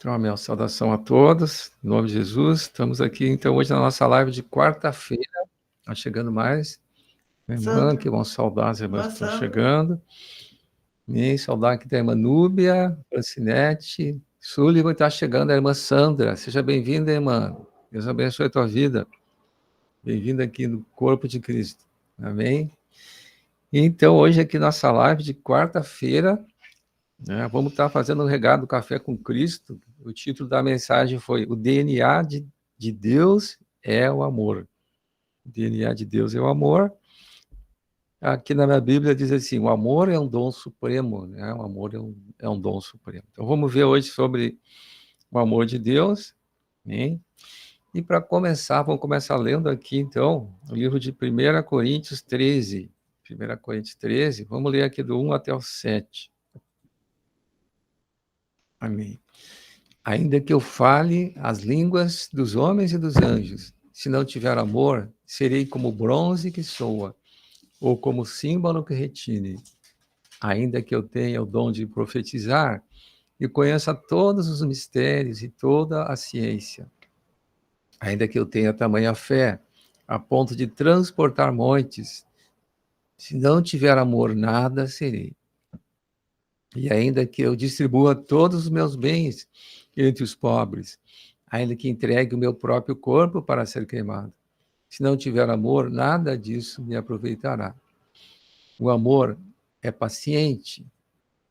Então, a minha saudação a todos, em nome de Jesus. Estamos aqui, então, hoje na nossa live de quarta-feira. Está chegando mais. Minha irmã, que vão saudar as irmãs que estão chegando. E saudar aqui da irmã Núbia, Francinete, Sullivan, está chegando a irmã Sandra. Seja bem-vinda, irmã. Deus abençoe a tua vida. Bem-vinda aqui no corpo de Cristo. Amém? Então, hoje aqui nossa live de quarta-feira, né, vamos estar fazendo um regado Café com Cristo. O título da mensagem foi O DNA de Deus é o amor. O DNA de Deus é o amor. Aqui na minha Bíblia diz assim, o amor é um dom supremo, né? O amor é um dom supremo. Então, vamos ver hoje sobre o amor de Deus, né? E para começar, vamos começar lendo aqui, então, o livro de 1 Coríntios 13. 1 Coríntios 13, vamos ler aqui do 1 até o 7. Amém. Ainda que eu fale as línguas dos homens e dos anjos, se não tiver amor, serei como bronze que soa, ou como símbolo que retine. Ainda que eu tenha o dom de profetizar, e conheça todos os mistérios e toda a ciência, ainda que eu tenha tamanha fé, a ponto de transportar montes, se não tiver amor, nada serei. E ainda que eu distribua todos os meus bens entre os pobres, ainda que entregue o meu próprio corpo para ser queimado, se não tiver amor, nada disso me aproveitará. O amor é paciente,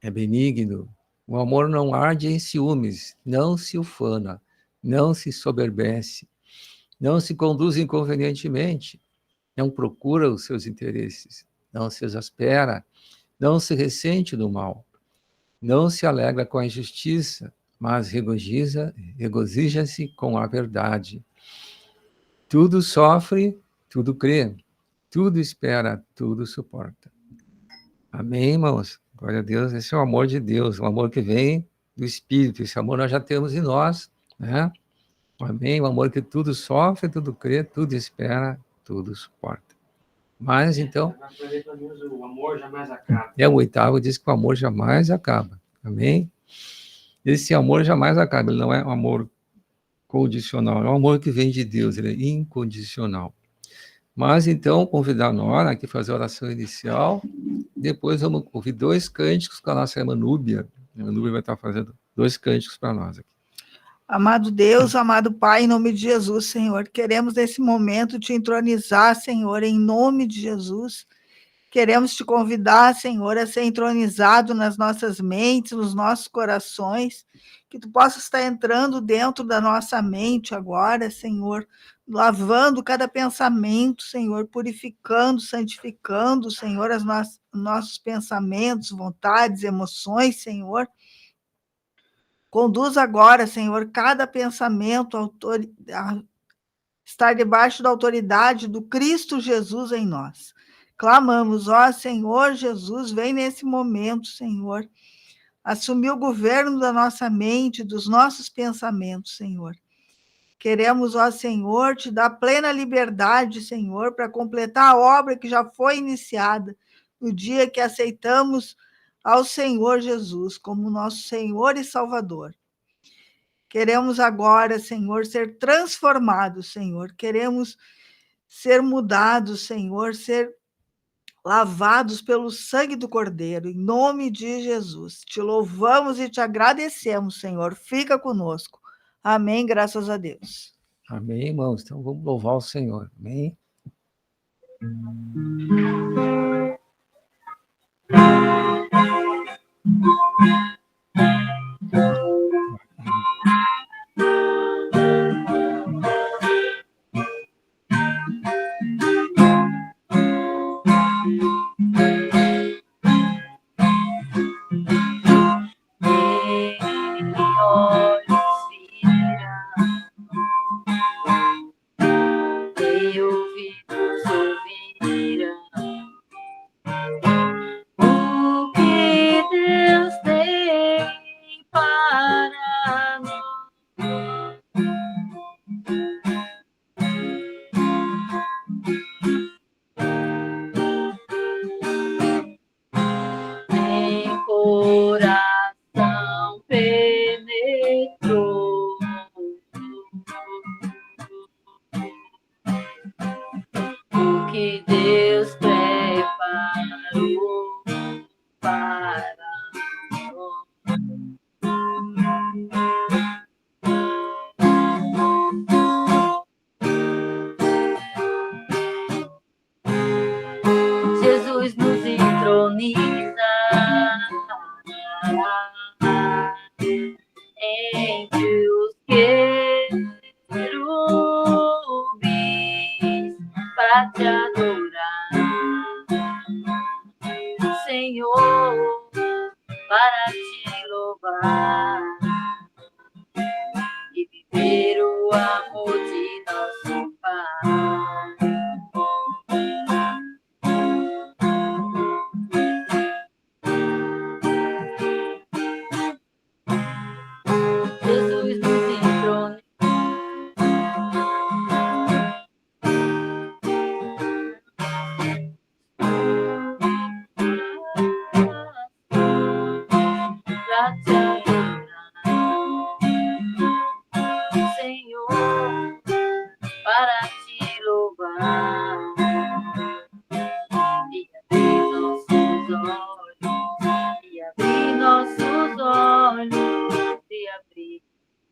é benigno. O amor não arde em ciúmes, não se ufana, não se soberbece, não se conduz inconvenientemente, não procura os seus interesses, não se exaspera, não se ressente do mal, não se alegra com a injustiça, mas regozija-se com a verdade. Tudo sofre, tudo crê, tudo espera, tudo suporta. Amém, irmãos? Glória a Deus. Esse é o amor de Deus, o amor que vem do Espírito. Esse amor nós já temos em nós, né? Amém? O amor que tudo sofre, tudo crê, tudo espera, tudo suporta. Mas, então... O amor jamais acaba. O oitavo diz que o amor jamais acaba. Amém? Esse amor jamais acaba. Ele não é um amor condicional, é um amor que vem de Deus, ele é incondicional. Mas, então, convidar a Nora aqui a fazer a oração inicial. Depois vamos ouvir 2 cânticos com a nossa irmã Núbia. A irmã Núbia vai estar fazendo 2 cânticos para nós aqui. Amado Deus, amado Pai, em nome de Jesus, Senhor, queremos nesse momento te entronizar, Senhor, em nome de Jesus. Queremos te convidar, Senhor, a ser entronizado nas nossas mentes, nos nossos corações, que tu possas estar entrando dentro da nossa mente agora, Senhor, lavando cada pensamento, Senhor, purificando, santificando, Senhor, nossos pensamentos, vontades, emoções, Senhor. Conduz agora, Senhor, cada pensamento a estar debaixo da autoridade do Cristo Jesus em nós. Clamamos, ó Senhor Jesus, vem nesse momento, Senhor, assumir o governo da nossa mente, dos nossos pensamentos, Senhor. Queremos, ó Senhor, te dar plena liberdade, Senhor, para completar a obra que já foi iniciada no dia que aceitamos ao Senhor Jesus como nosso Senhor e Salvador. Queremos agora, Senhor, ser transformados, Senhor. Queremos ser mudados, Senhor, ser lavados pelo sangue do Cordeiro, em nome de Jesus. Te louvamos e te agradecemos, Senhor. Fica conosco. Amém, graças a Deus. Amém, irmãos. Então vamos louvar o Senhor. Amém. O que Deus tem para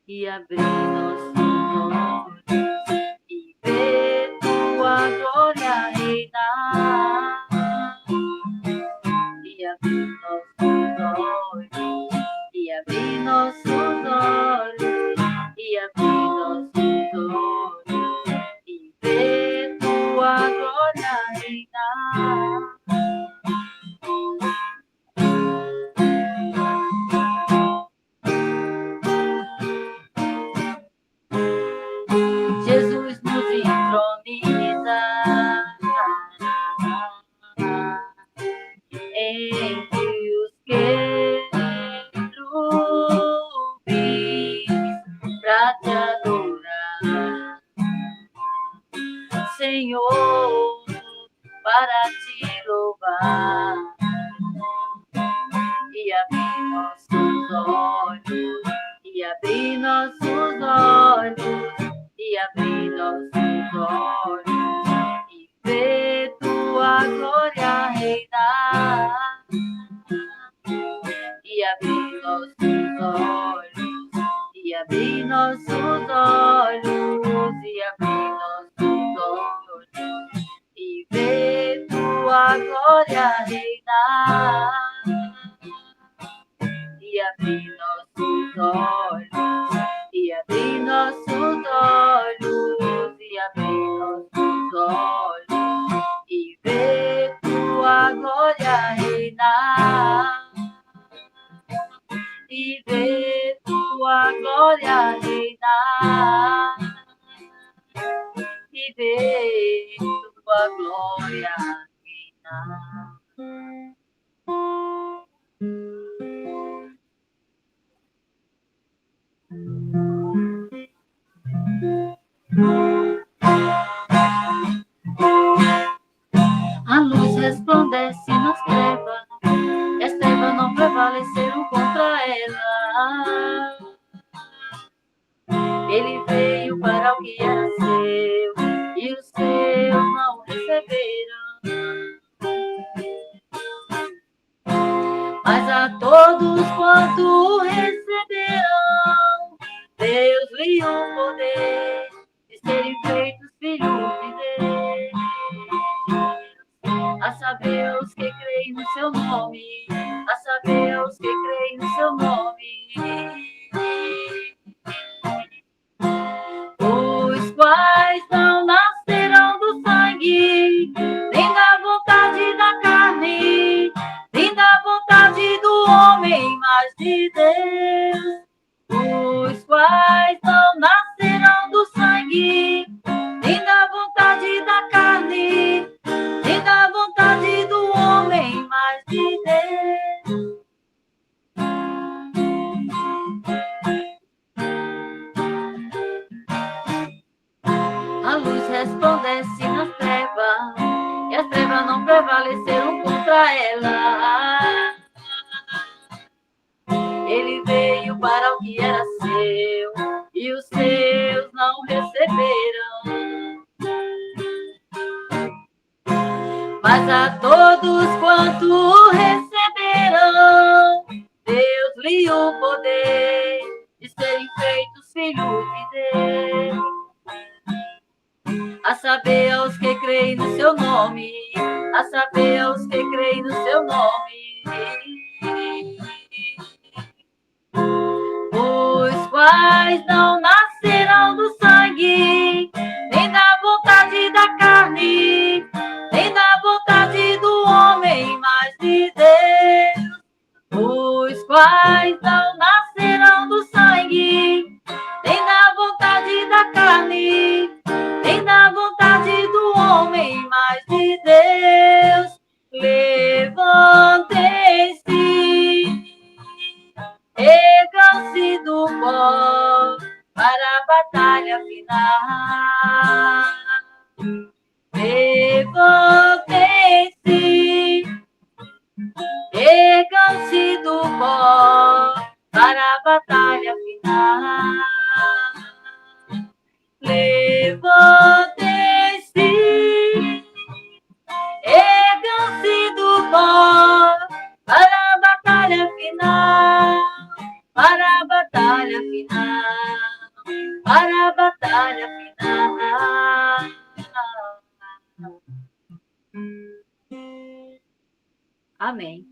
e abrir nossos olhos e ver tua glória reinar. E abrir nossos olhos, e abrir nossos olhos, e abrir nossos olhos e ver tua glória reinar. Jesus nos entroniza entre os querubins pra te adorar, Senhor, para te louvar e abrir nossos olhos, e abrir nossos olhos, e abrir nossos olhos e ver tua glória reinar. E abrir nossos olhos, e abrir nossos olhos, e abrir nossos olhos e ver tua glória reinar. E abrir nossos olhos, e abrir nossos olhos, e abrir nossos olhos e ver tua glória reinar. E ver tua glória reinar. E ver tua glória reinar. A luz resplandece nas trevas, e as trevas não prevaleceram contra ela. Ele veio para o que era seu, e os seus não receberam. Mas a todos quanto receberam, Deus lhe o poder de serem feitos filhos de Deus. A saber os que creem no seu nome, a saber os que creem no seu nome. Os quais não nascerão do sangue, nem da vontade da carne, nem da vontade do homem, mas de Deus. Os quais não nascerão do sangue, nem da vontade da carne, nem da vontade do homem, mas de Deus. A luz resplandece nas trevas, e as trevas não prevaleceram contra ela. Ele veio para o que era seu, e os seus não receberam. Mas a todos quanto receberam, Deus lhe o poder de serem feitos filhos de Deus. A saber aos que creem no seu nome, a saber aos que creem no seu nome. Os quais não nascerão do sangue, nem da vontade da carne, nem da vontade do homem, mas de Deus. Os quais não nascerão do sangue, nem da vontade da carne, nem da vontade do homem, mas de Deus. Levantem-se, ergam-se do pó para a batalha final. Levantem-se, ergam-se do pó para a batalha final. Levantem-se, ergam-se do pó para a batalha final, para a batalha final. para a batalha final. Amém.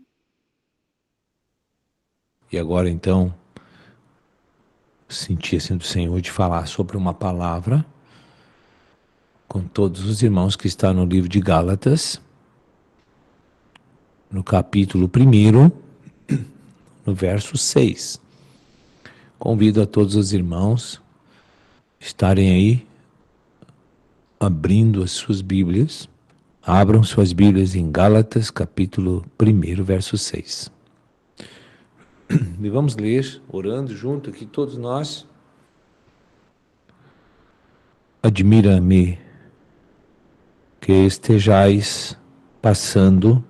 E agora, então, senti assim do Senhor de falar sobre uma palavra com todos os irmãos que está no livro de Gálatas, no capítulo 1, no verso 6. Convido a todos os irmãos a estarem aí abrindo as suas Bíblias. Abram suas Bíblias em Gálatas, capítulo 1, verso 6. E vamos ler, orando junto aqui, todos nós. Admira-me que estejais passando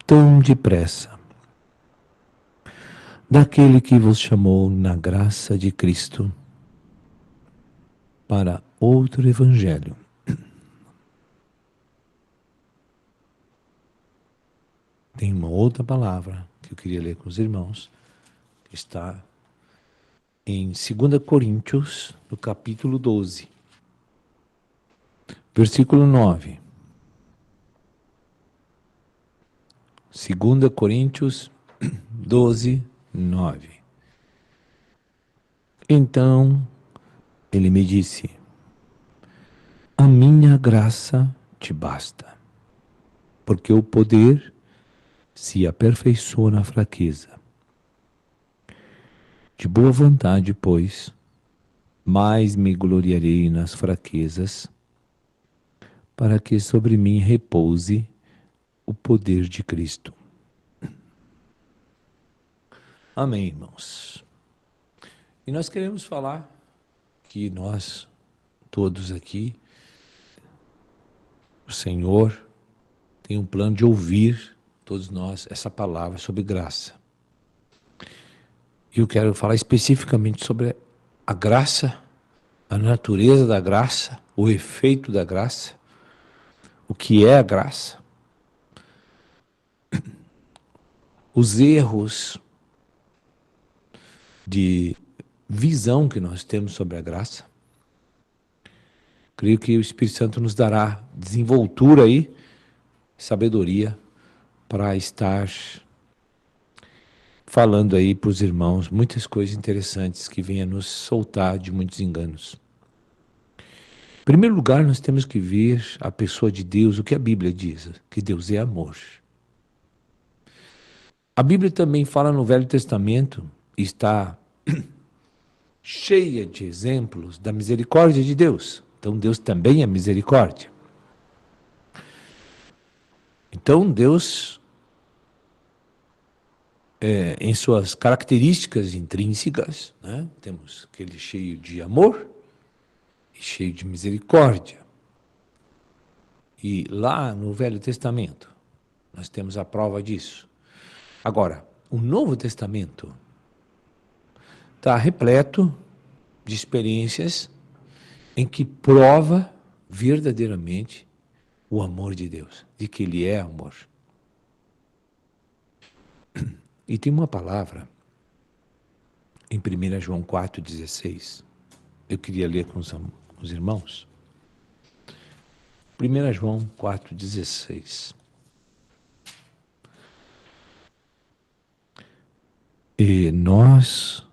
tão depressa daquele que vos chamou na graça de Cristo para outro evangelho. Tem uma outra palavra que eu queria ler com os irmãos, que está em 2 Coríntios, no capítulo 12, versículo 9. 2 Coríntios 12, 9. Então ele me disse: a minha graça te basta, porque o poder se aperfeiçoa na fraqueza. De boa vontade, pois, mais me gloriarei nas fraquezas, para que sobre mim repouse o poder de Cristo. Amém, irmãos. E nós queremos falar que nós, todos aqui, o Senhor tem um plano de ouvir, todos nós, essa palavra sobre graça. E eu quero falar especificamente sobre a graça, a natureza da graça, o efeito da graça, o que é a graça, os erros de visão que nós temos sobre a graça. Creio que o Espírito Santo nos dará desenvoltura aí, sabedoria, para estar falando aí para os irmãos muitas coisas interessantes que venham nos soltar de muitos enganos. Em primeiro lugar, nós temos que ver a pessoa de Deus, o que a Bíblia diz, que Deus é amor. A Bíblia também fala no Velho Testamento, está cheia de exemplos da misericórdia de Deus. Então Deus também é misericórdia. Então Deus, em suas características intrínsecas, né, temos aquele cheio de amor e cheio de misericórdia. E lá no Velho Testamento, nós temos a prova disso. Agora, o Novo Testamento está repleto de experiências em que prova verdadeiramente o amor de Deus, de que Ele é amor. E tem uma palavra em 1 João 4,16. Eu queria ler com os irmãos. 1 João 4,16. E nós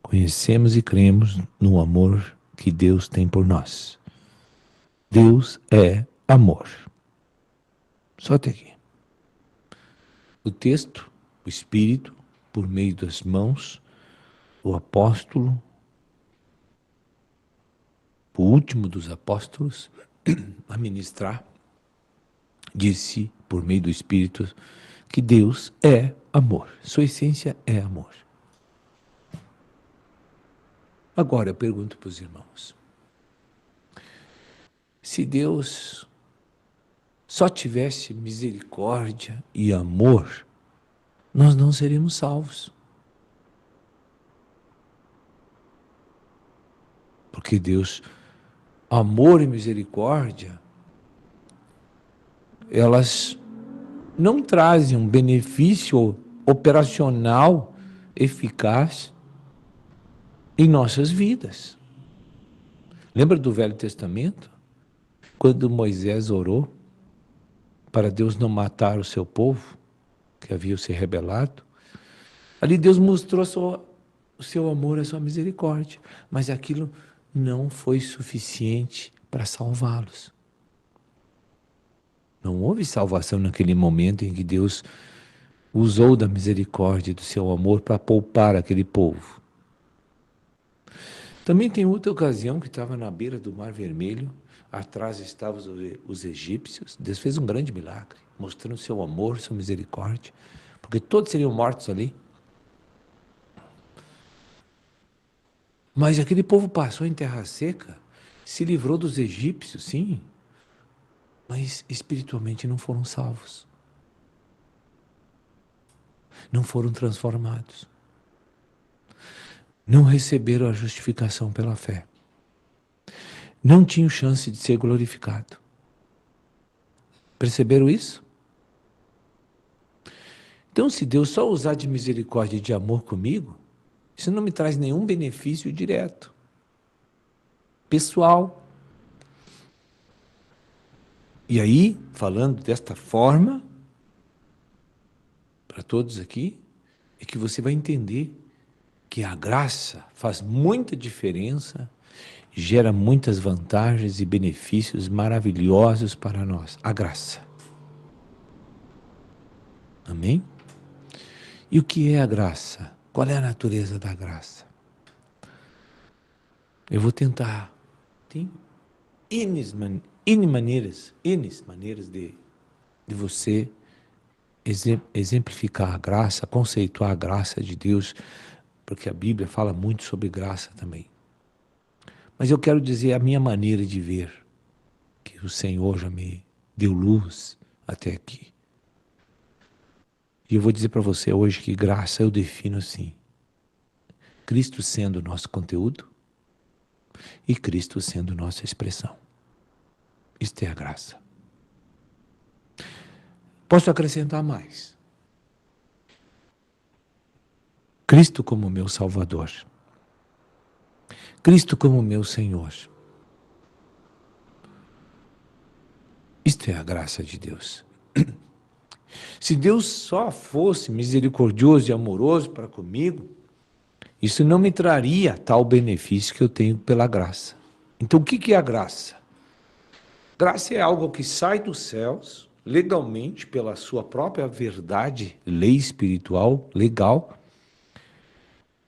conhecemos e cremos no amor que Deus tem por nós. Deus é amor. Só até aqui. O texto, o Espírito, por meio das mãos, o apóstolo, o último dos apóstolos, a ministrar, disse, por meio do Espírito, que Deus é amor. Sua essência é amor. Agora eu pergunto para os irmãos, se Deus só tivesse misericórdia e amor, nós não seríamos salvos. Porque Deus, amor e misericórdia, elas não trazem um benefício operacional eficaz em nossas vidas. Lembra do Velho Testamento? Quando Moisés orou para Deus não matar o seu povo, que havia se rebelado, ali Deus mostrou o seu amor, a sua misericórdia, mas aquilo não foi suficiente para salvá-los. Não houve salvação naquele momento em que Deus usou da misericórdia e do seu amor para poupar aquele povo. Também tem outra ocasião que estava na beira do Mar Vermelho, atrás estavam os egípcios. Deus fez um grande milagre, mostrando seu amor, sua misericórdia, porque todos seriam mortos ali. Mas aquele povo passou em terra seca, se livrou dos egípcios, sim, mas espiritualmente não foram salvos. Não foram transformados. Não receberam a justificação pela fé. Não tinham chance de ser glorificado. Perceberam isso? Então, se Deus só usar de misericórdia e de amor comigo, isso não me traz nenhum benefício direto, pessoal. E aí, falando desta forma, para todos aqui, é que você vai entender que a graça faz muita diferença, gera muitas vantagens e benefícios maravilhosos para nós. A graça. Amém? E o que é a graça? Qual é a natureza da graça? Eu vou tentar. Tem N maneiras de você exemplificar a graça, conceituar a graça de Deus, porque a Bíblia fala muito sobre graça também. Mas eu quero dizer a minha maneira de ver, que o Senhor já me deu luz até aqui. E eu vou dizer para você hoje que graça eu defino assim: Cristo sendo o nosso conteúdo e Cristo sendo nossa expressão. Isto é a graça. Posso acrescentar mais. Cristo como meu Salvador. Cristo como meu Senhor. Isto é a graça de Deus. Se Deus só fosse misericordioso e amoroso para comigo, isso não me traria tal benefício que eu tenho pela graça. Então o que é a graça? Graça é algo que sai dos céus, legalmente, pela sua própria verdade, lei espiritual, legal.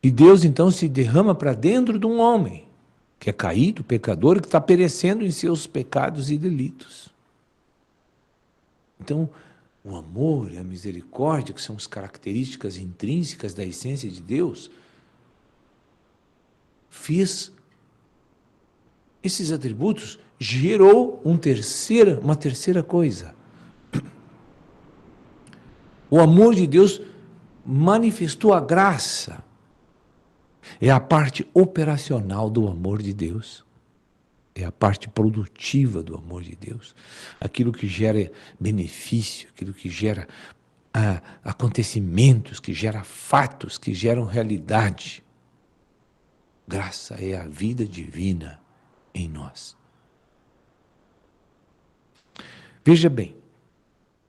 E Deus então se derrama para dentro de um homem, que é caído, pecador, que está perecendo em seus pecados e delitos. Então, o amor e a misericórdia, que são as características intrínsecas da essência de Deus, fez esses atributos, gerou uma terceira coisa. O amor de Deus manifestou a graça. É a parte operacional do amor de Deus. É a parte produtiva do amor de Deus. Aquilo que gera benefício, aquilo que gera acontecimentos, que gera fatos, que geram realidade. Graça é a vida divina em nós. Veja bem,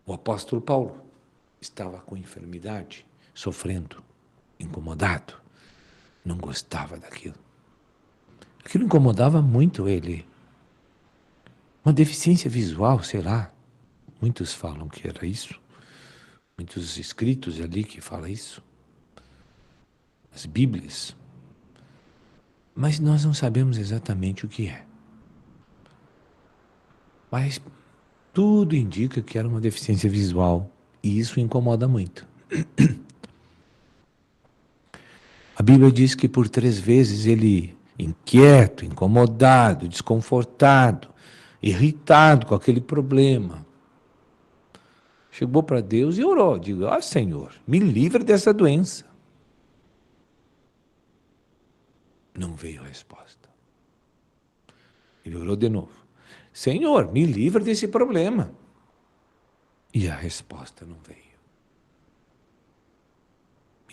o apóstolo Paulo estava com enfermidade, sofrendo, incomodado, não gostava daquilo. Aquilo incomodava muito ele. Uma deficiência visual, sei lá, muitos falam que era isso, muitos escritos ali que falam isso, as Bíblias. Mas nós não sabemos exatamente o que é. Mas tudo indica que era uma deficiência visual, e isso incomoda muito. A Bíblia diz que por 3 vezes ele, inquieto, incomodado, desconfortado, irritado com aquele problema, chegou para Deus e orou, digo, Senhor, me livre dessa doença. Não veio a resposta. Ele orou de novo. Senhor, me livre desse problema. E a resposta não veio.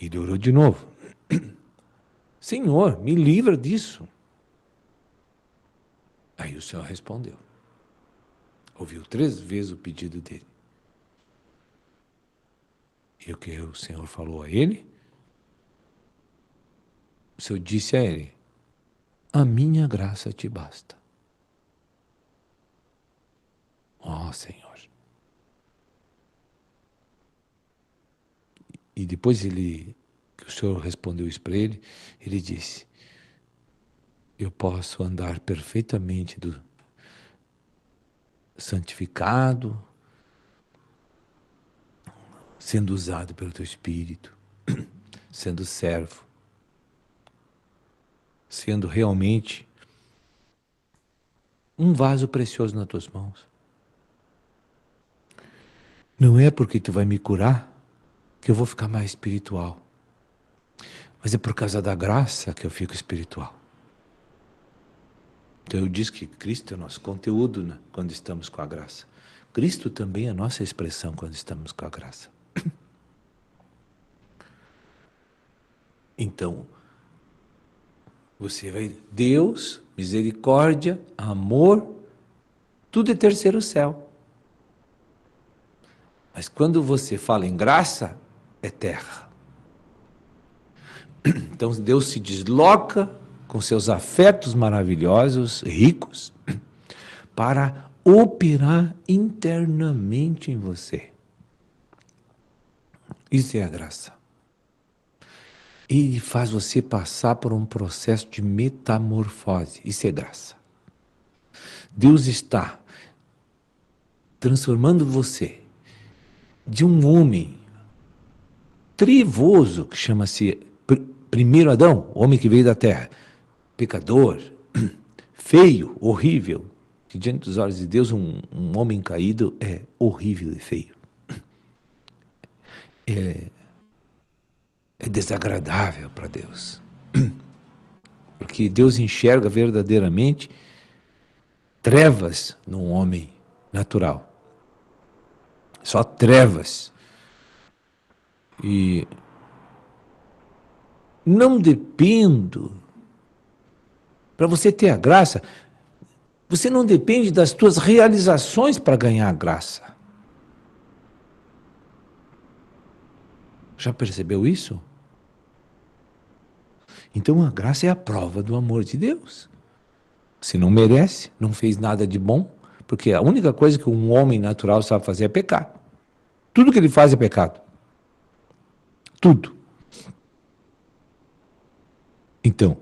Ele orou de novo. Senhor, me livra disso. Aí o Senhor respondeu. Ouviu 3 vezes o pedido dele. E o que o Senhor falou a ele? O Senhor disse a ele: a minha graça te basta. Ó Senhor. E depois que o Senhor respondeu isso para ele, ele disse: eu posso andar perfeitamente santificado, sendo usado pelo teu Espírito, sendo servo, sendo realmente um vaso precioso nas tuas mãos. Não é porque tu vai me curar que eu vou ficar mais espiritual, mas é por causa da graça que eu fico espiritual. Então eu disse que Cristo é o nosso conteúdo, né, quando estamos com a graça. Cristo também é a nossa expressão quando estamos com a graça. Então, você vai... Deus, misericórdia, amor, tudo é terceiro céu. Mas quando você fala em graça, é terra. Então Deus se desloca com seus afetos maravilhosos, ricos, para operar internamente em você. Isso é a graça. Ele faz você passar por um processo de metamorfose. Isso é graça. Deus está transformando você de um homem trevoso, que chama-se primeiro Adão, o homem que veio da terra, pecador, feio, horrível, que diante dos olhos de Deus um homem caído é horrível e feio. É desagradável para Deus. Porque Deus enxerga verdadeiramente trevas num homem natural. Só trevas. E não dependo. Para você ter a graça, você não depende das tuas realizações para ganhar a graça. Já percebeu isso? Então a graça é a prova do amor de Deus. Você não merece, não fez nada de bom, porque a única coisa que um homem natural sabe fazer é pecar. Tudo que ele faz é pecado. Tudo. Então,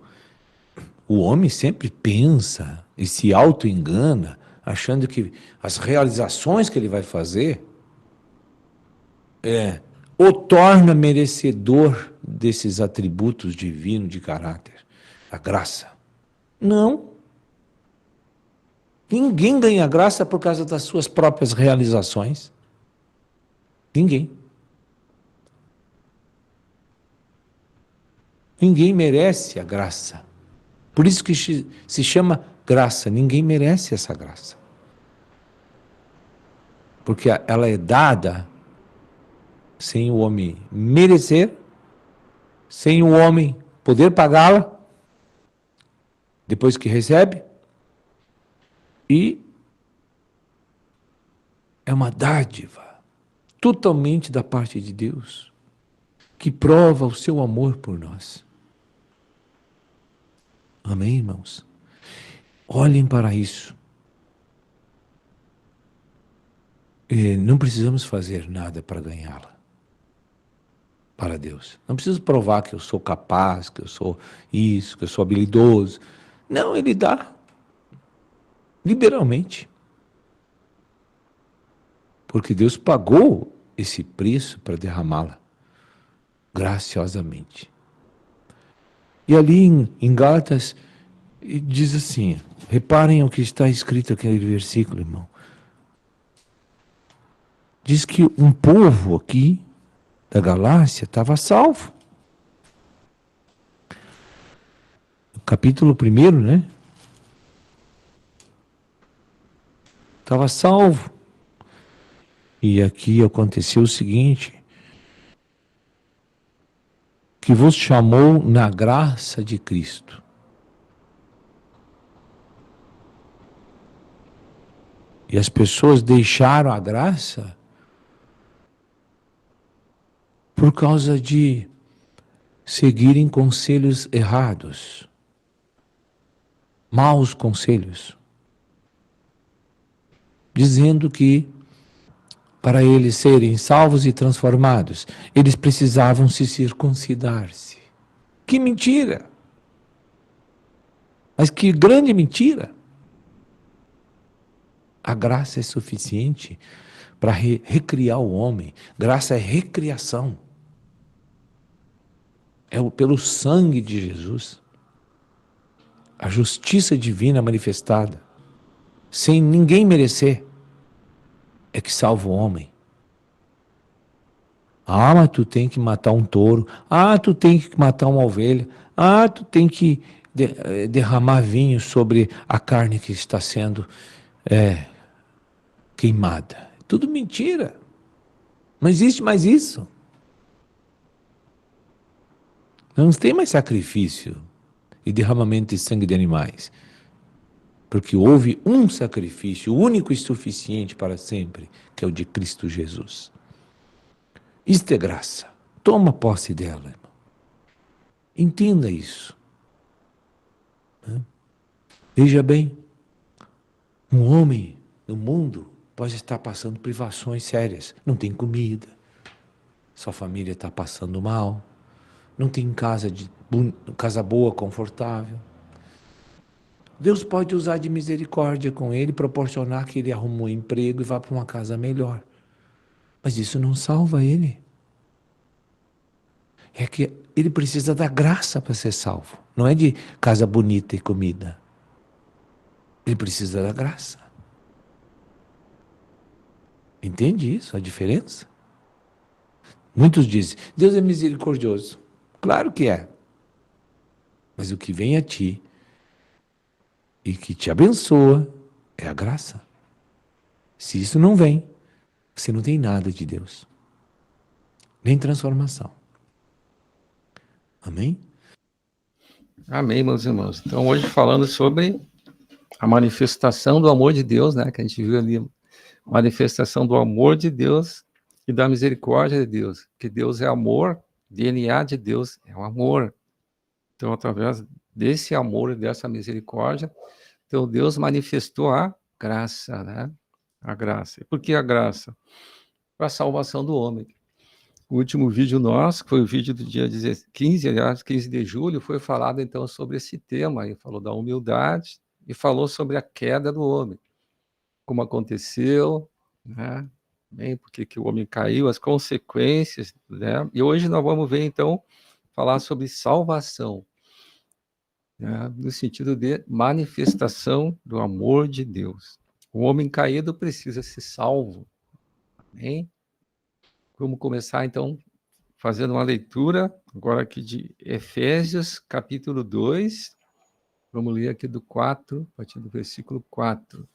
o homem sempre pensa e se auto-engana, achando que as realizações que ele vai fazer o torna merecedor desses atributos divinos de caráter, a graça. Não. Ninguém ganha graça por causa das suas próprias realizações. Ninguém. Ninguém merece a graça. Por isso que se chama graça. Ninguém merece essa graça. Porque ela é dada sem o homem merecer, sem o homem poder pagá-la, depois que recebe, e é uma dádiva totalmente da parte de Deus, que prova o seu amor por nós. Amém, irmãos? Olhem para isso. Não precisamos fazer nada para ganhá-la. Para Deus. Não preciso provar que eu sou capaz, que eu sou isso, que eu sou habilidoso. Não, Ele dá. Liberalmente. Porque Deus pagou esse preço para derramá-la. Graciosamente. E ali em Gálatas, diz assim, reparem o que está escrito aqui naquele versículo, irmão. Diz que um povo aqui da Galácia estava salvo. Capítulo 1, né? Estava salvo. E aqui aconteceu o seguinte, que vos chamou na graça de Cristo. E as pessoas deixaram a graça por causa de seguirem conselhos errados, maus conselhos, dizendo que para eles serem salvos e transformados, eles precisavam se circuncidar-se. Que mentira! Mas que grande mentira! A graça é suficiente para recriar o homem. Graça é recriação. É pelo sangue de Jesus. A justiça divina manifestada, sem ninguém merecer, é que salva o homem. Ah, mas tu tem que matar um touro. Ah, tu tem que matar uma ovelha. Ah, tu tem que derramar vinho sobre a carne que está sendo queimada. Tudo mentira. Não existe mais isso. Não tem mais sacrifício e derramamento de sangue de animais. Porque houve um sacrifício único e suficiente para sempre, que é o de Cristo Jesus. Isto é graça. Toma posse dela, irmão. Entenda isso. Veja bem, um homem no mundo pode estar passando privações sérias. Não tem comida, sua família está passando mal, não tem casa boa, confortável. Deus pode usar de misericórdia com ele, proporcionar que ele arrume um emprego e vá para uma casa melhor. Mas isso não salva ele. É que ele precisa da graça para ser salvo. Não é de casa bonita e comida. Ele precisa da graça. Entende isso, a diferença? Muitos dizem, Deus é misericordioso. Claro que é. Mas o que vem a ti e que te abençoa é a graça. Se isso não vem, você não tem nada de Deus. Nem transformação. Amém? Amém, meus irmãos. Então, hoje falando sobre a manifestação do amor de Deus, né? Que a gente viu ali, manifestação do amor de Deus e da misericórdia de Deus. Que Deus é amor, DNA de Deus é o amor. Então, através desse amor e dessa misericórdia, então Deus manifestou a graça, né? A graça. E por que a graça? Para a salvação do homem. O último vídeo nosso, que foi o vídeo do dia 15 de julho, foi falado então sobre esse tema, e falou da humildade e falou sobre a queda do homem, como aconteceu, né? Bem, porque que o homem caiu, as consequências, né? E hoje nós vamos ver então falar sobre salvação, né? No sentido de manifestação do amor de Deus. O homem caído precisa ser salvo, amém? Vamos começar, então, fazendo uma leitura, agora aqui de Efésios, capítulo 2. Vamos ler aqui do 4, a partir do versículo 4.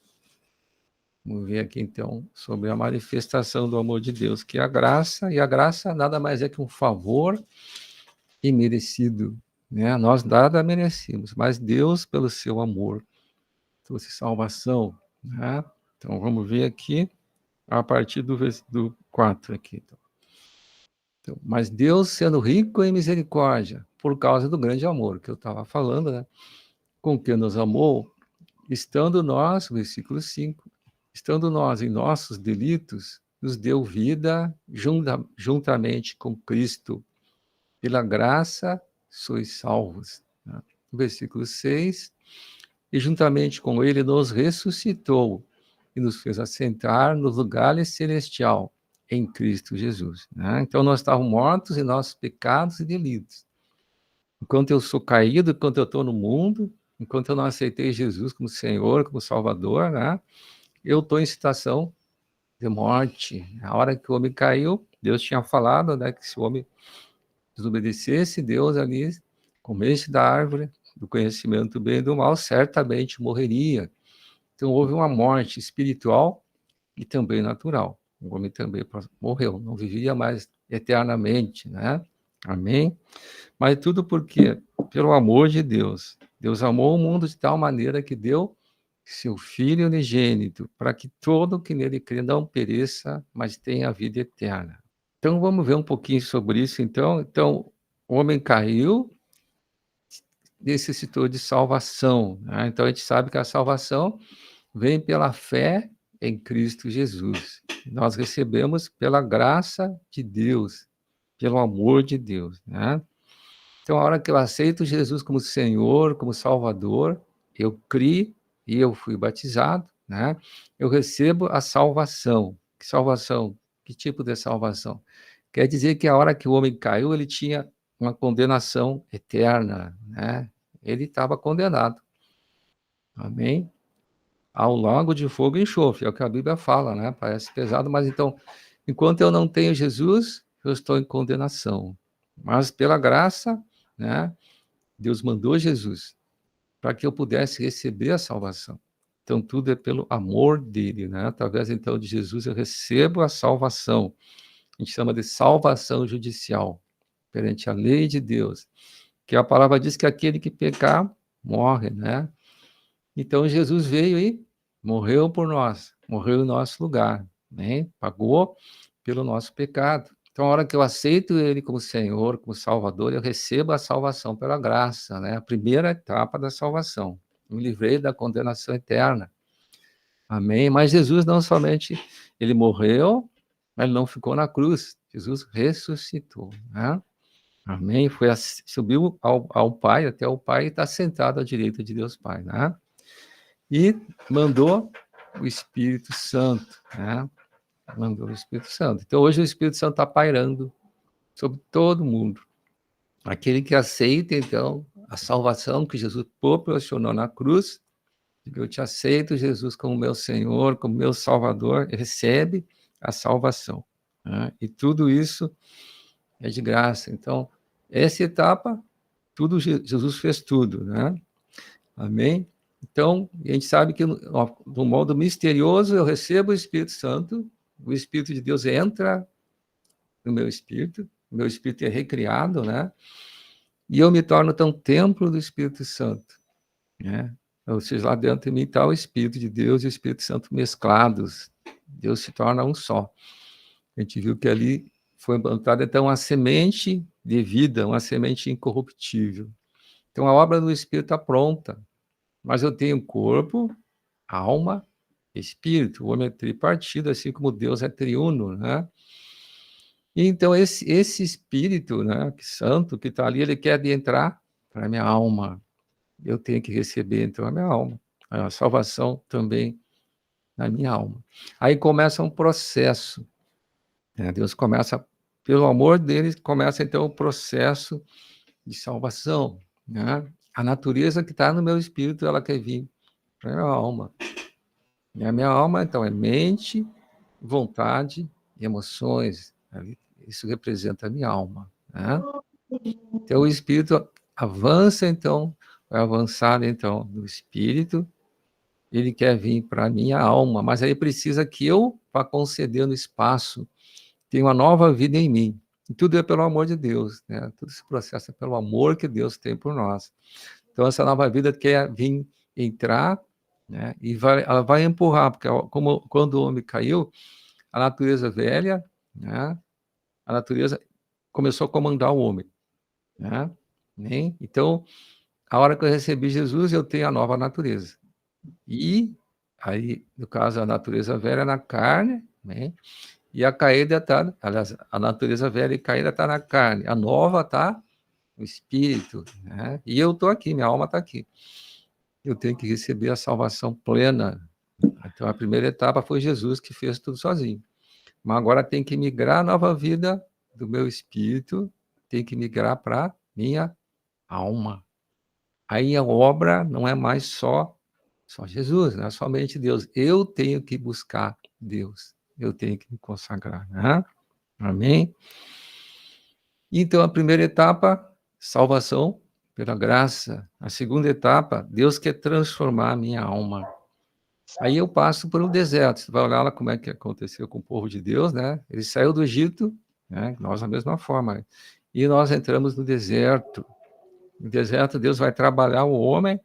Vamos ver aqui, então, sobre a manifestação do amor de Deus, que é a graça, e a graça nada mais é que um favor imerecido, né? Nós nada merecemos, mas Deus, pelo seu amor, trouxe salvação, né? Então, vamos ver aqui, a partir do 4 aqui, então, mas Deus, sendo rico em misericórdia, por causa do grande amor que eu estava falando, né? Com que nos amou, estando nós, versículo 5, estando nós em nossos delitos, nos deu vida juntamente com Cristo. Pela graça sois salvos. Né? Versículo 6, e juntamente com ele nos ressuscitou e nos fez assentar no lugar celestial em Cristo Jesus. Né? Então, nós estávamos mortos em nossos pecados e delitos. Enquanto eu sou caído, enquanto eu estou no mundo, enquanto eu não aceitei Jesus como Senhor, como Salvador, né? Eu estou em situação de morte. A hora que o homem caiu, Deus tinha falado, né, que se o homem desobedecesse, Deus ali, comesse da árvore do conhecimento do bem e do mal, certamente morreria. Então, houve uma morte espiritual e também natural. O homem também morreu, não vivia mais eternamente, né? Amém? Mas tudo por quê? Pelo amor de Deus. Deus amou o mundo de tal maneira que deu seu Filho unigênito, para que todo que nele crê não pereça, mas tenha a vida eterna. Então, vamos ver um pouquinho sobre isso, então. Então, o homem caiu, necessitou de salvação, né? Então, a gente sabe que a salvação vem pela fé em Cristo Jesus. Nós recebemos pela graça de Deus, pelo amor de Deus, né? Então, a hora que eu aceito Jesus como Senhor, como Salvador, eu criei e eu fui batizado, né? Eu recebo a salvação. Que salvação? Que tipo de salvação? Quer dizer que a hora que o homem caiu, ele tinha uma condenação eterna, né? Ele estava condenado. Amém? Ao lago de fogo e enxofre, é o que a Bíblia fala, né? Parece pesado, mas então, enquanto eu não tenho Jesus, eu estou em condenação. Mas pela graça, né? Deus mandou Jesus para que eu pudesse receber a salvação. Então, tudo é pelo amor dele, né? Através, então, de Jesus, eu recebo a salvação. A gente chama de salvação judicial, perante a lei de Deus. Que a palavra diz que aquele que pecar, morre, né? Então, Jesus veio e morreu por nós, morreu em nosso lugar, né? Pagou pelo nosso pecado. Então, a hora que eu aceito ele como Senhor, como Salvador, eu recebo a salvação pela graça, né? A primeira etapa da salvação. Me livrei da condenação eterna. Amém? Mas Jesus não somente, ele morreu, mas ele não ficou na cruz. Jesus ressuscitou, né? Amém? Subiu ao Pai, até o Pai, e está sentado à direita de Deus Pai, né? E mandou o Espírito Santo, né? Mandou o Espírito Santo. Então, hoje o Espírito Santo está pairando sobre todo mundo. Aquele que aceita, então, a salvação que Jesus proporcionou na cruz, eu te aceito, Jesus, como meu Senhor, como meu Salvador, recebe a salvação, né? E tudo isso é de graça. Então, essa etapa, tudo Jesus fez tudo, né? Amém? Então, a gente sabe que, de modo misterioso, eu recebo o Espírito Santo, o Espírito de Deus entra no meu espírito é recriado, né? E eu me torno, então, templo do Espírito Santo, né? Ou seja, lá dentro de mim está o Espírito de Deus e o Espírito Santo mesclados. Deus se torna um só. A gente viu que ali foi implantada, então, uma semente de vida, uma semente incorruptível. Então, a obra do Espírito está pronta, mas eu tenho corpo, alma, espírito. O homem é tripartido, assim como Deus é triuno, né? E então, esse espírito, né, santo, que está ali, ele quer entrar para a minha alma. Eu tenho que receber, então, a minha alma. A salvação também na minha alma. Aí começa um processo, né? Deus começa, pelo amor dele, começa, então, o processo de salvação, né? A natureza que está no meu espírito, ela quer vir para a minha alma. E a minha alma, então, é mente, vontade e emoções. Isso representa a minha alma, né? Então, o espírito avança, então, vai avançar, então, no espírito, ele quer vir para a minha alma, mas aí precisa que eu vá concedendo espaço, tenha uma nova vida em mim. E tudo é pelo amor de Deus, né? Todo esse processo é pelo amor que Deus tem por nós. Então, essa nova vida quer vir entrar, né? E ela vai empurrar, porque como quando o homem caiu, a natureza velha, né? A natureza começou a comandar o homem, né? Então, a hora que eu recebi Jesus, eu tenho a nova natureza. E aí, no caso, a natureza velha na carne, né? E a caída está, aliás, a natureza velha e caída está na carne, a nova está no espírito, né? E eu estou aqui, minha alma está aqui. Eu tenho que receber a salvação plena. Então, a primeira etapa foi Jesus que fez tudo sozinho. Mas agora tem que migrar a nova vida do meu espírito, tem que migrar para minha alma. Aí a obra não é mais só Jesus, não é somente Deus. Eu tenho que buscar Deus. Eu tenho que me consagrar, né? Amém? Então, a primeira etapa, salvação pela graça. A segunda etapa, Deus quer transformar a minha alma. Aí eu passo por um deserto. Você vai olhar lá como é que aconteceu com o povo de Deus, né? Ele saiu do Egito, né? Nós da mesma forma. e nós entramos no deserto. No deserto, Deus vai trabalhar o homem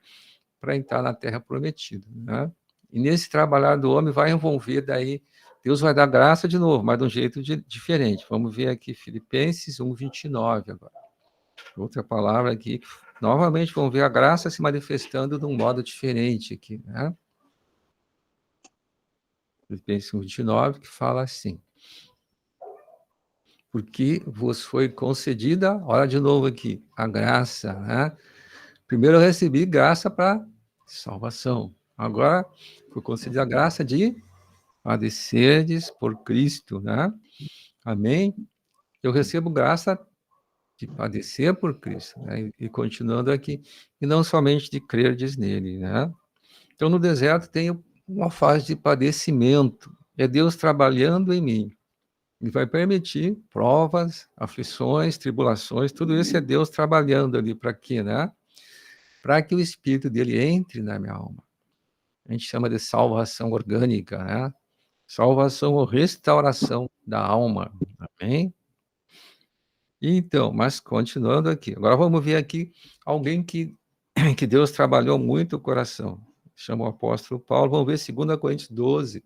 para entrar na terra prometida, né? E nesse trabalhar do homem vai envolver daí, Deus vai dar graça de novo, mas de um jeito diferente. Vamos ver aqui Filipenses 1:29 agora. Outra palavra aqui, novamente vamos ver a graça se manifestando de um modo diferente aqui, né? Filipenses 1:29, que fala assim: porque vos foi concedida, olha de novo aqui, a graça, né? Primeiro eu recebi graça para salvação, agora foi concedida a graça de padecerdes por Cristo, né? Amém? Eu recebo graça de padecer por Cristo, né? E continuando aqui, e não somente de crerdes nele, né? Então, no deserto tem uma fase de padecimento, é Deus trabalhando em mim. Ele vai permitir provas, aflições, tribulações, tudo isso é Deus trabalhando ali para quê, né? Para que o Espírito dele entre na minha alma. A gente chama de salvação orgânica, né? Salvação ou restauração da alma, amém? Então, mas continuando aqui, agora vamos ver aqui alguém que Deus trabalhou muito o coração. Chama o apóstolo Paulo, vamos ver 2 Coríntios 12,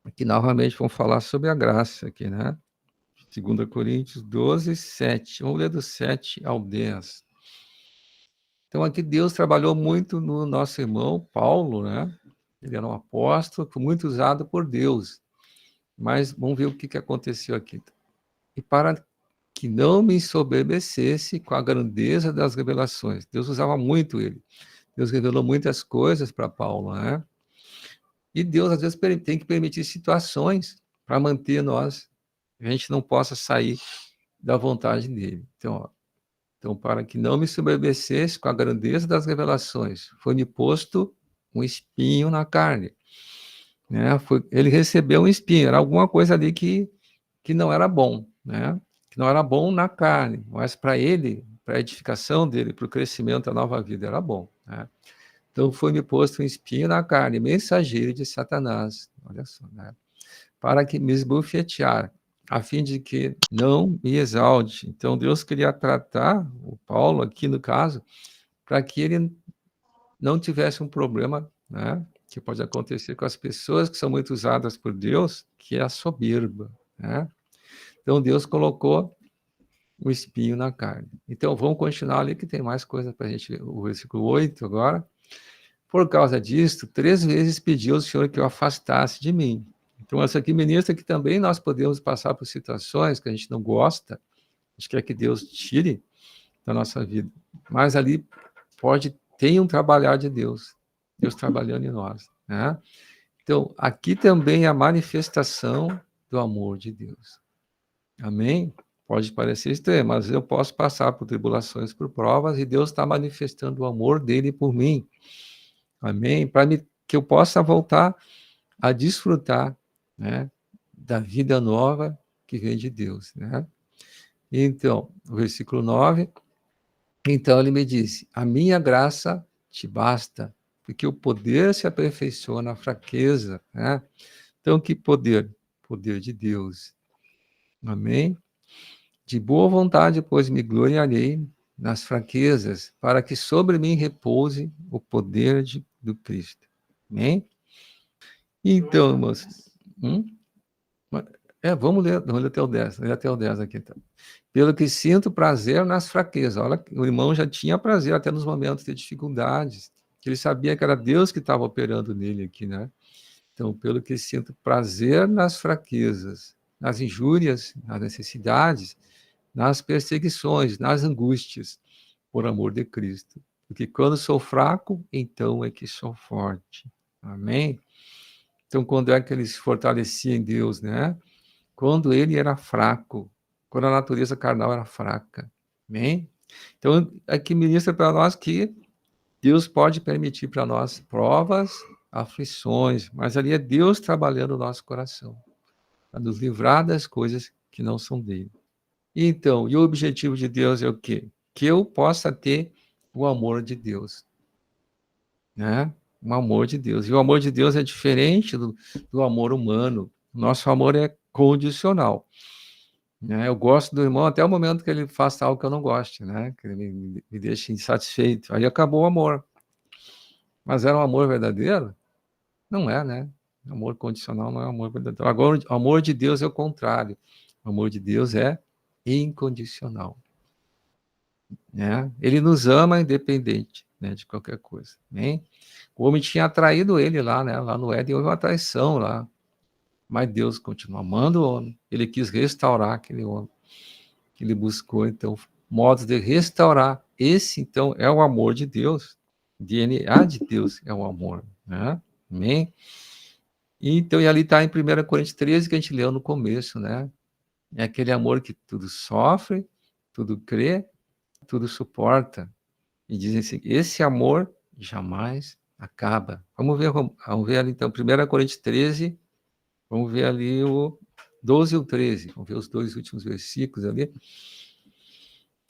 aqui novamente vamos falar sobre a graça aqui, né? 2 Coríntios 12, 7. Vamos ler do 7 ao 10. Então, aqui Deus trabalhou muito no nosso irmão Paulo, né? Ele era um apóstolo, foi muito usado por Deus. Mas vamos ver o que aconteceu aqui. E para que não me ensoberbecesse com a grandeza das revelações. Deus usava muito ele. Deus revelou muitas coisas para Paulo, né? E Deus, às vezes, tem que permitir situações para manter nós, a gente não possa sair da vontade dele. Então, para que não me ensoberbecesse com a grandeza das revelações, foi-me posto um espinho na carne. Né? Ele recebeu um espinho, era alguma coisa ali que não era bom, né? Que não era bom na carne, mas para ele, para a edificação dele, para o crescimento da nova vida, era bom. Né? Então, foi-me posto um espinho na carne, mensageiro de Satanás, olha só, né? Para que me esbofetear, a fim de que não me exalte. Então, Deus queria tratar o Paulo, aqui no caso, para que ele não tivesse um problema, né? Que pode acontecer com as pessoas que são muito usadas por Deus, que é a soberba, né? Então, Deus colocou o espinho na carne. Então, vamos continuar ali, que tem mais coisa para a gente ver. O versículo 8 agora. Por causa disto, 3 vezes pediu ao Senhor que eu afastasse de mim. Então, essa aqui ministra que também nós podemos passar por situações que a gente não gosta, a gente quer que Deus tire da nossa vida. Mas ali tem um trabalhar de Deus trabalhando em nós, né? Então, aqui também é a manifestação do amor de Deus. Amém? Pode parecer estranho, mas eu posso passar por tribulações, por provas, e Deus está manifestando o amor dele por mim. Amém? Para que eu possa voltar a desfrutar, né, da vida nova que vem de Deus, né? Então, o versículo 9, então ele me disse, a minha graça te basta, porque o poder se aperfeiçoa na fraqueza, né? Então, que poder? Poder de Deus. Amém? De boa vontade, pois me gloriarei nas fraquezas, para que sobre mim repouse o poder do Cristo. Amém? Então, irmãos, vamos ler até o 10, ler até o 10 aqui, então. Pelo que sinto prazer nas fraquezas. Olha, o irmão já tinha prazer até nos momentos de dificuldades, que ele sabia que era Deus que estava operando nele aqui, né? Então, pelo que sinto prazer nas fraquezas, nas injúrias, nas necessidades, nas perseguições, nas angústias, por amor de Cristo. Porque quando sou fraco, então é que sou forte. Amém? Então, quando é que ele se fortalecia em Deus, né? Quando ele era fraco, quando a natureza carnal era fraca. Amém? Então, aqui ministra para nós que Deus pode permitir para nós provas, aflições, mas ali é Deus trabalhando o nosso coração, para nos livrar das coisas que não são dele. Então, e o objetivo de Deus é o quê? Que eu possa ter o amor de Deus, né? O amor de Deus. E o amor de Deus é diferente do amor humano. O nosso amor é condicional. né? Eu gosto do irmão até o momento que ele faça algo que eu não goste, né? Que ele me deixe insatisfeito. Aí acabou o amor. Mas era um amor verdadeiro? Não é, né? Amor condicional não é amor verdadeiro. Agora, o amor de Deus é o contrário. O amor de Deus é incondicional, né? Ele nos ama independente, né, de qualquer coisa, né? O homem tinha atraído ele lá, né? Lá no Éden houve uma traição lá. Mas Deus continua amando o homem. Ele quis restaurar aquele homem. Ele buscou, então, modos de restaurar. Esse, então, é o amor de Deus. O DNA de Deus é o amor, né? Amém? Então, e ali está em 1 Coríntios 13, que a gente leu no começo, né? É aquele amor que tudo sofre, tudo crê, tudo suporta. E dizem assim, esse amor jamais acaba. Vamos ver ali, então, 1 Coríntios 13, vamos ver ali o 12 e o 13. Vamos ver os dois últimos versículos ali.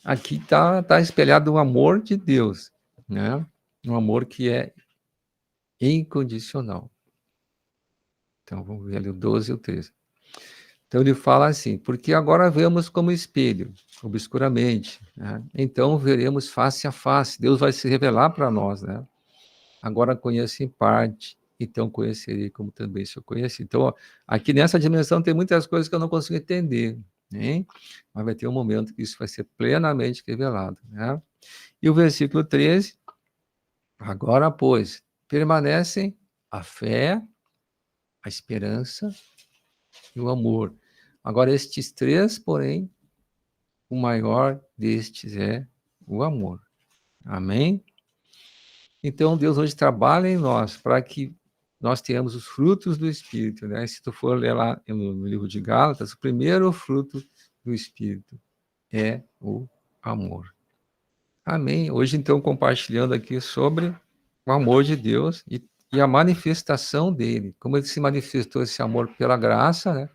Aqui está espelhado o amor de Deus, né? Um amor que é incondicional. Então, vamos ver ali o 12 e o 13. Então, ele fala assim, porque agora vemos como espelho, obscuramente, né? Então veremos face a face, Deus vai se revelar para nós, né? Agora conheço em parte, então conhecerei como também se eu conheci. Então, ó, aqui nessa dimensão tem muitas coisas que eu não consigo entender, né? Mas vai ter um momento que isso vai ser plenamente revelado, né? E o versículo 13, agora, pois, permanecem a fé, a esperança e o amor. Agora, estes três, porém, o maior destes é o amor. Amém? Então, Deus hoje trabalha em nós para que nós tenhamos os frutos do Espírito, né? Se tu for ler lá no livro de Gálatas, o primeiro fruto do Espírito é o amor. Amém? Hoje, então, compartilhando aqui sobre o amor de Deus e a manifestação dele, como ele se manifestou esse amor pela graça, né?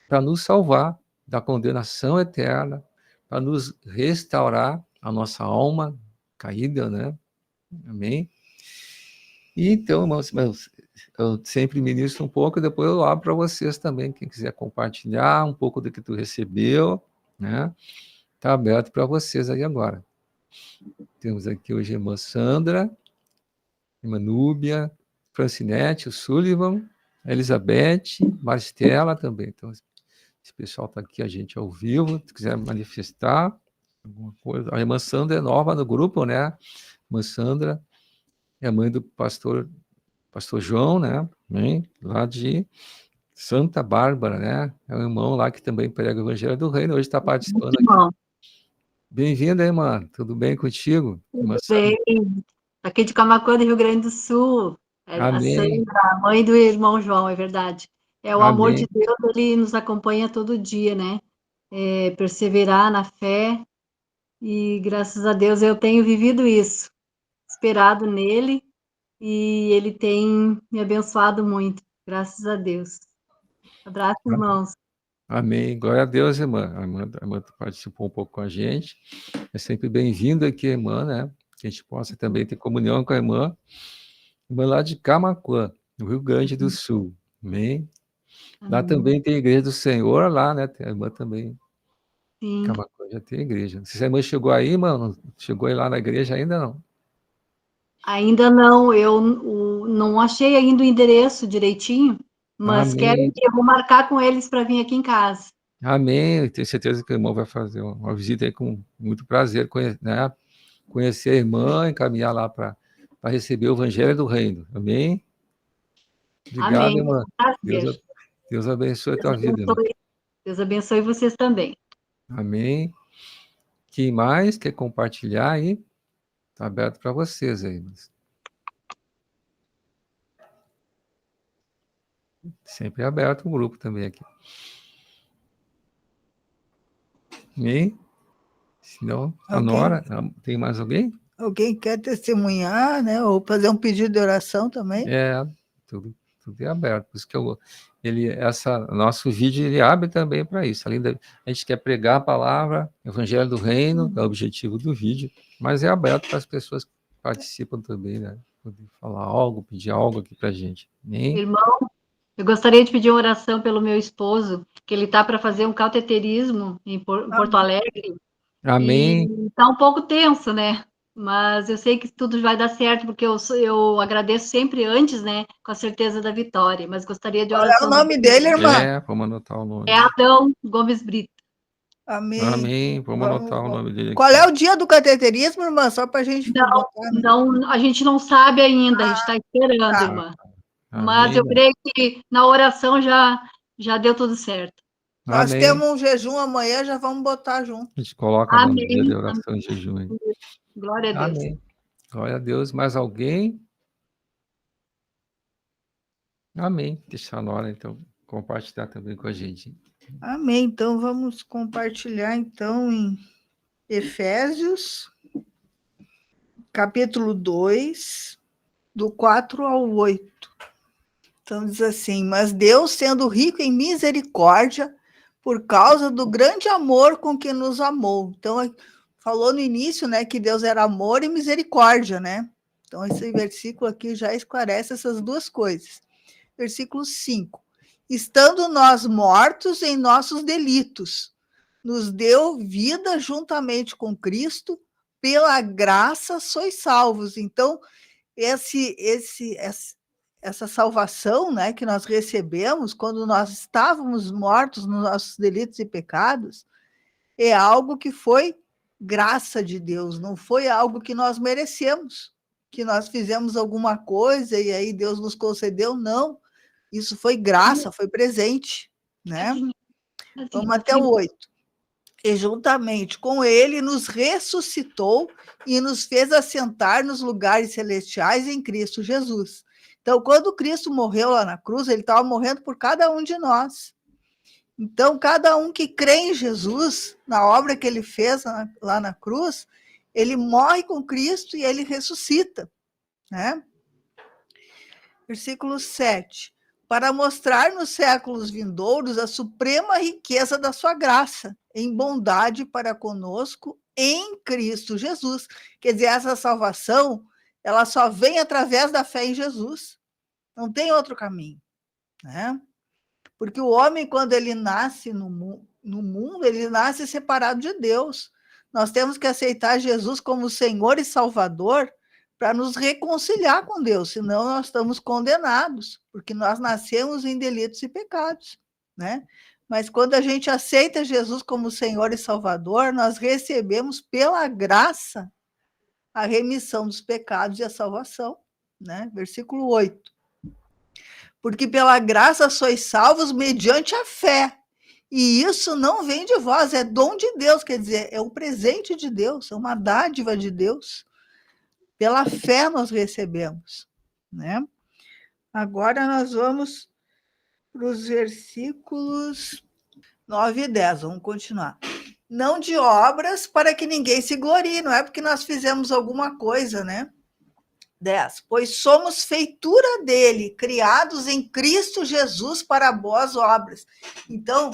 Para nos salvar da condenação eterna, para nos restaurar a nossa alma caída, né? Amém? E então, irmãos, eu sempre ministro um pouco, depois eu abro para vocês também, quem quiser compartilhar um pouco do que tu recebeu, né? Está aberto para vocês aí agora. Temos aqui hoje a irmã Sandra, irmã Núbia, Francinete, o Sullivan, a Elizabeth, Maristela também. Então, esse pessoal está aqui, a gente ao vivo, se quiser manifestar alguma coisa. A irmã Sandra é nova no grupo, né? A irmã Sandra é a mãe do pastor João, né? Lá de Santa Bárbara, né? É um irmão lá que também prega o Evangelho do Reino, hoje está participando aqui. Bom, Bem-vinda, irmã. Tudo bem contigo? Irmã tudo bem. Aqui de Camaquã, do Rio Grande do Sul. É a Amém. Sandra, a mãe do irmão João, é verdade. É o amor de Amém. Deus, ele nos acompanha todo dia, né? Perseverar na fé e graças a Deus eu tenho vivido isso, esperado nele e ele tem me abençoado muito, graças a Deus. Abraço, irmãos. Amém. Glória a Deus, irmã. A irmã participou um pouco com a gente. É sempre bem-vindo aqui, irmã, né? Que a gente possa também ter comunhão com a irmã. Irmã lá de Camaquã, no Rio Grande do Sul. Amém? Lá também tem a igreja do Senhor, lá, né? Tem a irmã também. Sim. Camaquã já tem igreja. Não sei se a irmã chegou aí, irmã. Chegou aí lá na igreja ainda não? Ainda não, eu não achei ainda o endereço direitinho, mas quero Amém. que eu vou marcar com eles para vir aqui em casa. Amém. Eu tenho certeza que o irmão vai fazer uma visita aí com muito prazer, né? Conhecer a irmã, encaminhar lá para receber o Evangelho do Reino. Amém? Obrigado, Amém. irmã. Prazer. Deus abençoe a tua vida, irmã. Deus abençoe vocês também. Amém. Quem mais quer compartilhar aí? Está aberto para vocês aí. Mas... sempre aberto o grupo também aqui. Amém? Se não, a Nora, tem mais alguém? Alguém quer testemunhar, né? Ou fazer um pedido de oração também? Tudo é aberto. Por isso que nosso vídeo ele abre também para isso. A gente quer pregar a palavra, Evangelho do Reino, é o objetivo do vídeo, mas é aberto para as pessoas que participam também, né? Poder falar algo, pedir algo aqui para a gente. Eu gostaria de pedir uma oração pelo meu esposo, que ele está para fazer um cateterismo em Porto Alegre, Amém. e está um pouco tenso, né? Mas eu sei que tudo vai dar certo, porque eu agradeço sempre antes, né? Com a certeza da vitória. Mas gostaria de Qual é o oração. nome dele, irmã? Vamos anotar o nome. É Adão Gomes Brito. Amém. Amém. Vamos anotar o nome dele aqui. Qual é o dia do cateterismo, irmã? Só para a gente botar. Não, a gente não sabe ainda, a gente está esperando, tá. irmã. Amém. Mas eu creio que na oração já deu tudo certo. Nós Amém. temos um jejum amanhã, já vamos botar junto. A gente coloca no dia de oração e jejum. Aí. Glória a Deus. Amém. Glória a Deus. Mais alguém? Amém. Deixa a Nora, então, compartilhar também com a gente. Amém. Então, vamos compartilhar, então, em Efésios, capítulo 2, do 4 ao 8. Então, diz assim, mas Deus, sendo rico em misericórdia, por causa do grande amor com que nos amou. Então, falou no início, né, que Deus era amor e misericórdia, né? Então, esse versículo aqui já esclarece essas duas coisas. Versículo 5. Estando nós mortos em nossos delitos, nos deu vida juntamente com Cristo, pela graça sois salvos. Então, essa salvação, né, que nós recebemos quando nós estávamos mortos nos nossos delitos e pecados, é algo que foi graça de Deus, não foi algo que nós merecemos, que nós fizemos alguma coisa e aí Deus nos concedeu, não. Isso foi graça, foi presente, né? Vamos até o 8. E juntamente com ele nos ressuscitou e nos fez assentar nos lugares celestiais em Cristo Jesus. Então, quando Cristo morreu lá na cruz, ele estava morrendo por cada um de nós. Então, cada um que crê em Jesus, na obra que ele fez lá na cruz, ele morre com Cristo e ele ressuscita, né? Versículo 7. Para mostrar nos séculos vindouros a suprema riqueza da sua graça, em bondade para conosco, em Cristo Jesus. Quer dizer, essa salvação, ela só vem através da fé em Jesus. Não tem outro caminho, né? Porque o homem, quando ele nasce no mundo, ele nasce separado de Deus. Nós temos que aceitar Jesus como Senhor e Salvador para nos reconciliar com Deus, senão nós estamos condenados, porque nós nascemos em delitos e pecados, né? Mas quando a gente aceita Jesus como Senhor e Salvador, nós recebemos pela graça a remissão dos pecados e a salvação, né? Versículo 8. Porque pela graça sois salvos mediante a fé, e isso não vem de vós, é dom de Deus, quer dizer, é um presente de Deus, é uma dádiva de Deus. Pela fé nós recebemos, né? Agora nós vamos para os versículos 9 e 10, vamos continuar. Não de obras para que ninguém se glorie, não é porque nós fizemos alguma coisa, né? 10. Pois somos feitura dele, criados em Cristo Jesus para boas obras. Então,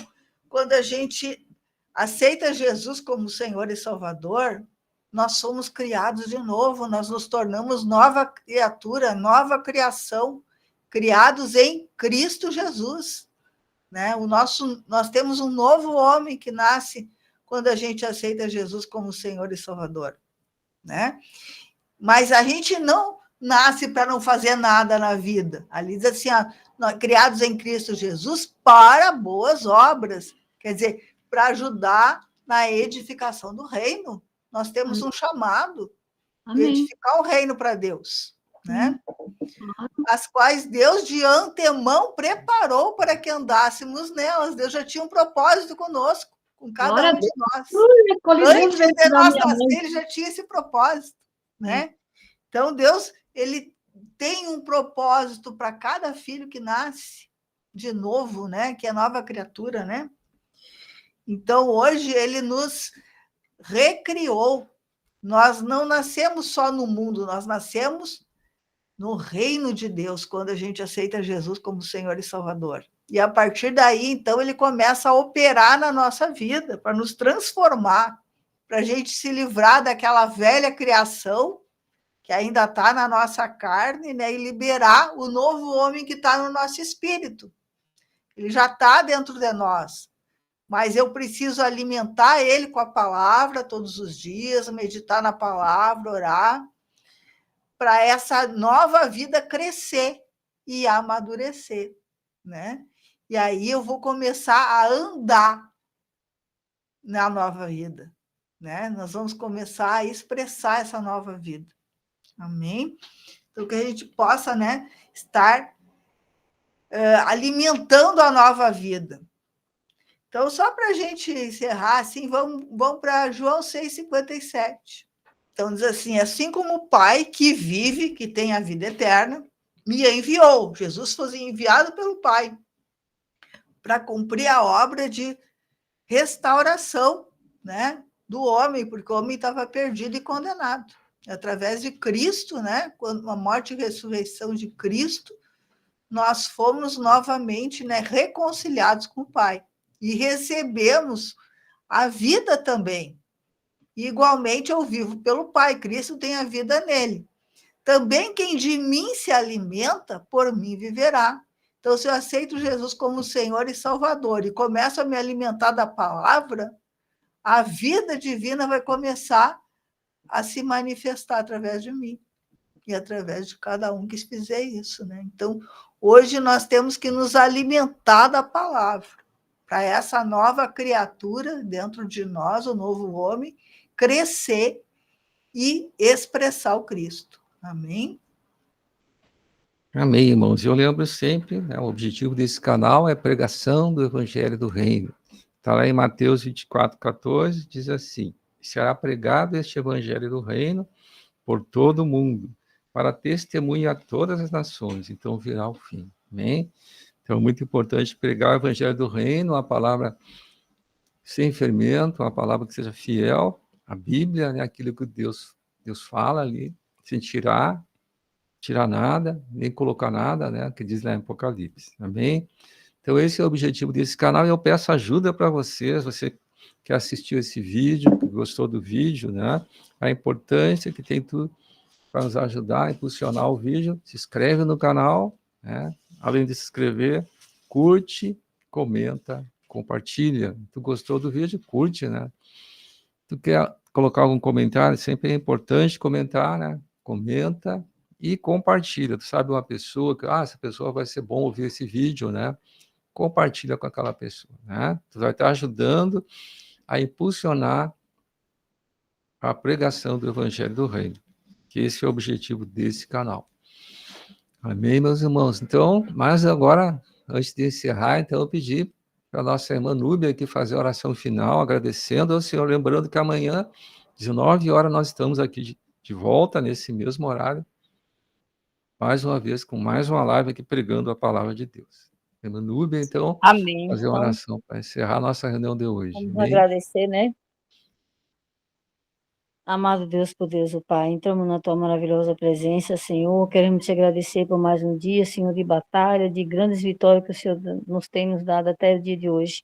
quando a gente aceita Jesus como Senhor e Salvador, nós somos criados de novo, nós nos tornamos nova criatura, nova criação, criados em Cristo Jesus, né? Nós temos um novo homem que nasce quando a gente aceita Jesus como Senhor e Salvador, né? Mas a gente não nasce para não fazer nada na vida. Ali diz assim, criados em Cristo Jesus para boas obras, quer dizer, para ajudar na edificação do reino. Nós temos um chamado de edificar o reino para Deus, né? As quais Deus de antemão preparou para que andássemos nelas. Deus já tinha um propósito conosco, com cada um de nós. Antes de nós nascer, ele já tinha esse propósito, né? Então, Deus, ele tem um propósito para cada filho que nasce de novo, né? Que é nova criatura, né? Então, hoje, ele nos recriou. Nós não nascemos só no mundo, nós nascemos no reino de Deus, quando a gente aceita Jesus como Senhor e Salvador. E a partir daí, então, ele começa a operar na nossa vida, para nos transformar, para a gente se livrar daquela velha criação que ainda está na nossa carne, né? E liberar o novo homem que está no nosso espírito. Ele já está dentro de nós, mas eu preciso alimentar ele com a palavra todos os dias, meditar na palavra, orar, para essa nova vida crescer e amadurecer, né? E aí eu vou começar a andar na nova vida, né? Nós vamos começar a expressar essa nova vida. Amém? Então, que a gente possa, né, estar alimentando a nova vida. Então, só para a gente encerrar, assim, vamos para João 6,57. Então, diz assim como o Pai que vive, que tem a vida eterna, me enviou. Jesus foi enviado pelo Pai para cumprir a obra de restauração, né, do homem, porque o homem estava perdido e condenado. Através de Cristo, né, quando a morte e ressurreição de Cristo, nós fomos novamente, né, reconciliados com o Pai e recebemos a vida também. E, igualmente, eu vivo pelo Pai, Cristo tem a vida nele. Também quem de mim se alimenta, por mim viverá. Então, se eu aceito Jesus como Senhor e Salvador e começo a me alimentar da palavra, a vida divina vai começar a se manifestar através de mim e através de cada um que fizer isso, né? Então, hoje nós temos que nos alimentar da palavra, para essa nova criatura dentro de nós, o novo homem, crescer e expressar o Cristo. Amém? Amém, irmãos. Eu lembro sempre, né, o objetivo desse canal é a pregação do Evangelho do Reino. Está lá em Mateus 24,14, diz assim: será pregado este Evangelho do Reino por todo o mundo, para testemunhar a todas as nações, então virá o fim. Amém? Então, é muito importante pregar o Evangelho do Reino, uma palavra sem fermento, uma palavra que seja fiel à Bíblia, né, aquilo que Deus fala ali, sem tirar nada, nem colocar nada, né, que diz lá em Apocalipse. Amém? Então, esse é o objetivo desse canal, e eu peço ajuda para vocês, você que assistiu esse vídeo, que gostou do vídeo, né, a importância que tem tudo para nos ajudar a impulsionar o vídeo, se inscreve no canal, né, além de se inscrever, curte, comenta, compartilha. Tu gostou do vídeo? Curte, né? Tu quer colocar algum comentário? Sempre é importante comentar, né? Comenta e compartilha. Tu sabe uma pessoa que, essa pessoa vai ser bom ouvir esse vídeo, né? Compartilha com aquela pessoa, né? Tu vai estar ajudando a impulsionar a pregação do Evangelho do Reino, que esse é o objetivo desse canal. Amém, meus irmãos? Então, mas agora, antes de encerrar, então eu pedi para a nossa irmã Núbia aqui fazer a oração final, agradecendo ao Senhor, lembrando que amanhã, 19 horas, nós estamos aqui de volta, nesse mesmo horário, mais uma vez, com mais uma live aqui, pregando a palavra de Deus. Irmã Núbia, então, Amém. fazer uma oração para encerrar a nossa reunião de hoje. Vamos Amém? agradecer, né? Amado Deus, poderoso Pai, entramos na Tua maravilhosa presença, Senhor, queremos te agradecer por mais um dia, Senhor, de batalha, de grandes vitórias que o Senhor nos tem dado até o dia de hoje.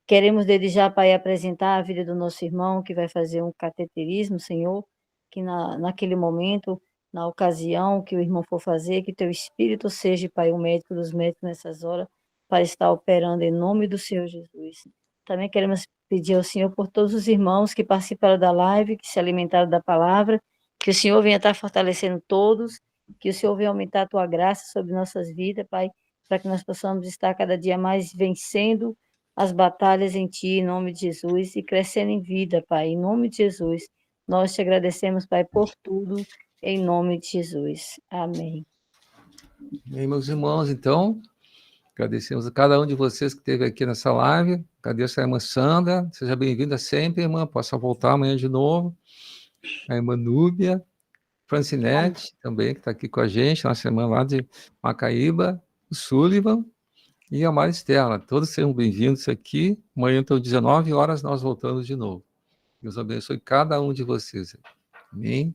Queremos desde já, Pai, apresentar a vida do nosso irmão, que vai fazer um cateterismo, Senhor, que naquele momento, na ocasião que o irmão for fazer, que Teu Espírito seja, Pai, o médico dos médicos nessas horas, para estar operando em nome do Senhor Jesus. Também queremos pedir ao Senhor por todos os irmãos que participaram da live, que se alimentaram da palavra, que o Senhor venha estar fortalecendo todos, que o Senhor venha aumentar a Tua graça sobre nossas vidas, Pai, para que nós possamos estar cada dia mais vencendo as batalhas em Ti, em nome de Jesus, e crescendo em vida, Pai, em nome de Jesus. Nós te agradecemos, Pai, por tudo, em nome de Jesus. Amém. Amém, meus irmãos, então, agradecemos a cada um de vocês que esteve aqui nessa live. Agradeço a irmã Sandra, seja bem-vinda sempre, irmã, possa voltar amanhã de novo. A irmã Núbia, Francinete, também, que está aqui com a gente, nossa irmã lá de Macaíba, o Sullivan e a Maristela. Todos sejam bem-vindos aqui. Amanhã, então, 19 horas, nós voltamos de novo. Deus abençoe cada um de vocês. Amém?